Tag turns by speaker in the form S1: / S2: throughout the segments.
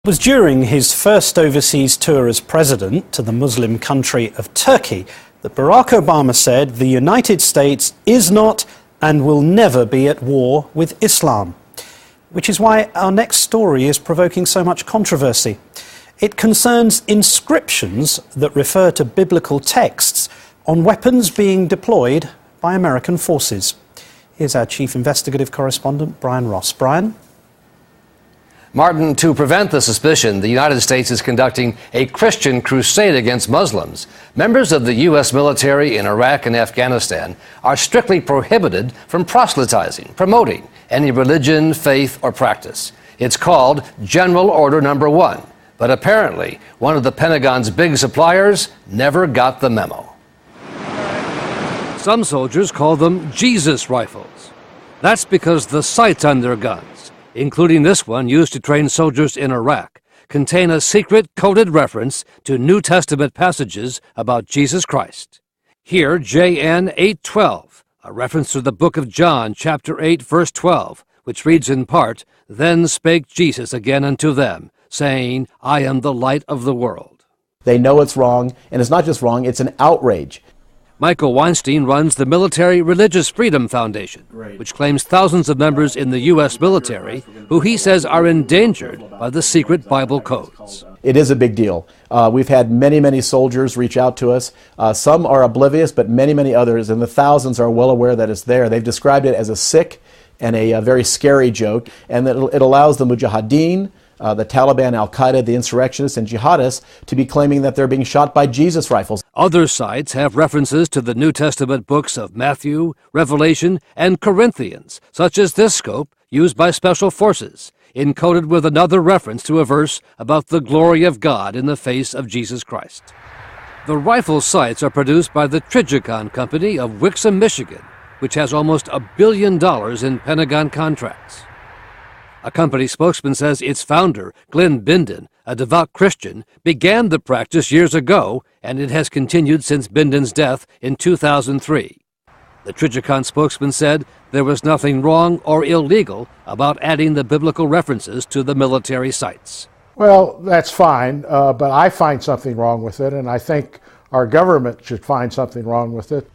S1: It was during his first overseas tour as president to the Muslim country of Turkey that Barack Obama said the United States is not and will never be at war with Islam. Which is why our next story is provoking so much controversy. It concerns inscriptions that refer to biblical texts on weapons being deployed by American forces. Here's our chief investigative correspondent, Brian Ross. Brian?
S2: Martin, to prevent the suspicion, the United States is conducting a Christian crusade against Muslims. Members of the U.S. military in Iraq and Afghanistan are strictly prohibited from proselytizing, promoting any religion, faith, or practice. It's called General Order Number 1. But apparently, one of the Pentagon's big suppliers never got the memo. Some soldiers call them Jesus rifles. That's because the sights on their guns, including this one used to train soldiers in Iraq, contain a secret coded reference to New Testament passages about Jesus Christ. Here, JN 8:12, a reference to the book of John, chapter 8, verse 12, which reads in part, "Then spake Jesus again unto them, saying, I am the light of the world."
S3: They know it's wrong, and it's not just wrong, it's an outrage.
S2: Michael Weinstein runs the Military Religious Freedom Foundation, which claims thousands of members in the U.S. military who he says are endangered by the secret Bible codes.
S3: It is a big deal. We've had many soldiers reach out to us. Some are oblivious, but many others, and the thousands are well aware that it's there. They've described it as a sick and a very scary joke, and that it allows the Mujahideen, the Taliban, Al-Qaeda, the insurrectionists, and jihadists to be claiming that they're being shot by Jesus rifles.
S2: Other sites have references to the New Testament books of Matthew, Revelation, and Corinthians, such as this scope used by Special Forces, encoded with another reference to a verse about the glory of God in the face of Jesus Christ. The rifle sights are produced by the Trijicon Company of Wixom, Michigan, which has almost $1 billion in Pentagon contracts. A company spokesman says its founder, Glenn Bindon, a devout Christian, began the practice years ago, and it has continued since Bindon's death in 2003. The Trijicon spokesman said there was nothing wrong or illegal about adding the biblical references to the military sites.
S4: Well, that's fine, but I find something wrong with it, and I think our government should find something wrong with it.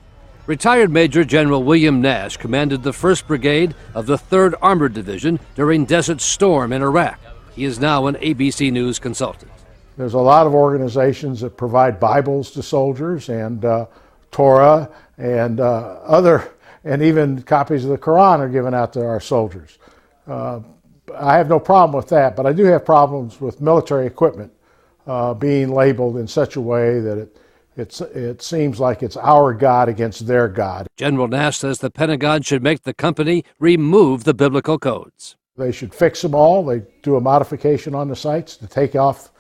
S2: Retired Major General William Nash commanded the 1st Brigade of the 3rd Armored Division during Desert Storm in Iraq. He is now an ABC News consultant.
S4: There's a lot of organizations that provide Bibles to soldiers and Torah and and even copies of the Quran are given out to our soldiers. I have no problem with that, but I do have problems with military equipment being labeled in such a way that it seems like it's our God against their God.
S2: General Nash says the Pentagon should make the company remove the biblical codes.
S4: They should fix them all. They do a modification on the sites to take off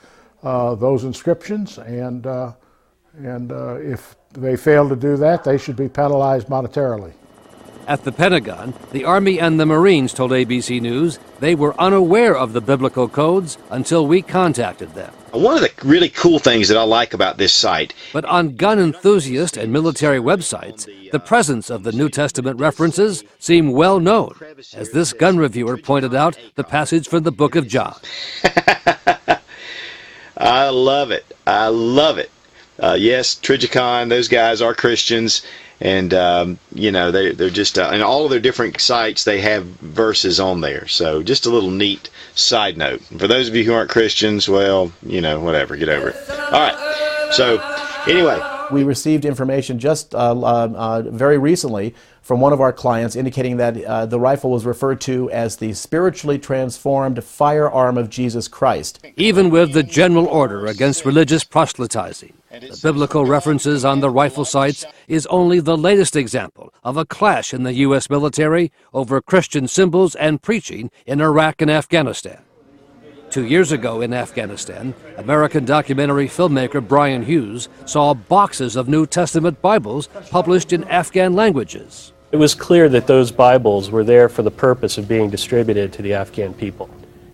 S4: those inscriptions, and if they fail to do that, they should be penalized monetarily.
S2: At the Pentagon, the Army and the Marines told ABC News they were unaware of the biblical codes until we contacted them.
S5: One of the really cool things that I like about this site.
S2: But on gun enthusiast and military websites, the presence of the New Testament references seem well known. As this gun reviewer pointed out, the passage from the book of John.
S5: I love it. I love it. Yes, Trijicon, those guys are Christians. And, they're just, in all of their different sites, they have verses on there. So just a little neat side note. For those of you who aren't Christians, well, whatever, get over it. All right. So, anyway.
S3: We received information just very recently from one of our clients indicating that the rifle was referred to as the spiritually transformed firearm of Jesus Christ.
S2: Even with the general order against religious proselytizing, the biblical references on the rifle sites is only the latest example of a clash in the U.S. military over Christian symbols and preaching in Iraq and Afghanistan. 2 years ago in Afghanistan, American documentary filmmaker Brian Hughes saw boxes of New Testament Bibles published in Afghan languages.
S6: It was clear that those Bibles were there for the purpose of being distributed to the Afghan people,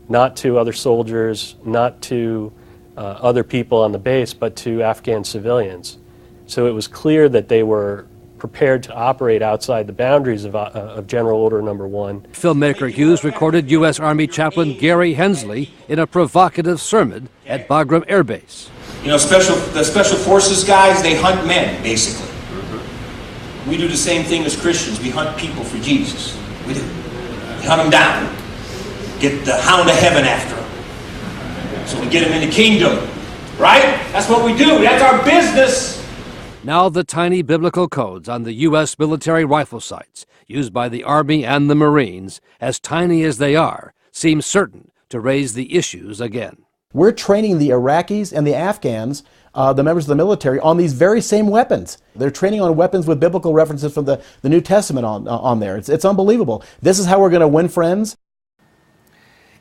S6: not to other soldiers, not to other people on the base, but to Afghan civilians. So it was clear that they were prepared to operate outside the boundaries of General Order Number 1.
S2: Filmmaker Hughes recorded U.S. Army Chaplain Gary Hensley in a provocative sermon at Bagram Air Base.
S7: You know, the Special Forces guys, they hunt men, basically. We do the same thing as Christians. We hunt people for Jesus. We do. We hunt them down. Get the hound of heaven after them. So we get them in the kingdom. Right? That's what we do. That's our business.
S2: Now the tiny biblical codes on the U.S. military rifle sights used by the Army and the Marines, as tiny as they are, seem certain to raise the issues again.
S3: We're training the Iraqis and the Afghans, the members of the military, on these very same weapons. They're training on weapons with biblical references from the New Testament on there. It's unbelievable. This is how we're going to win friends.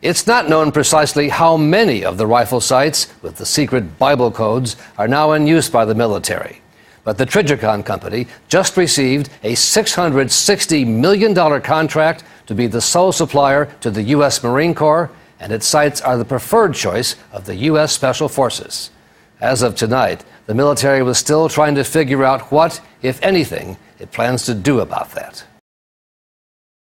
S2: It's not known precisely how many of the rifle sights with the secret Bible codes are now in use by the military. But the Trijicon Company just received a $660 million contract to be the sole supplier to the U.S. Marine Corps, and its sights are the preferred choice of the U.S. Special Forces. As of tonight, the military was still trying to figure out what, if anything, it plans to do about that.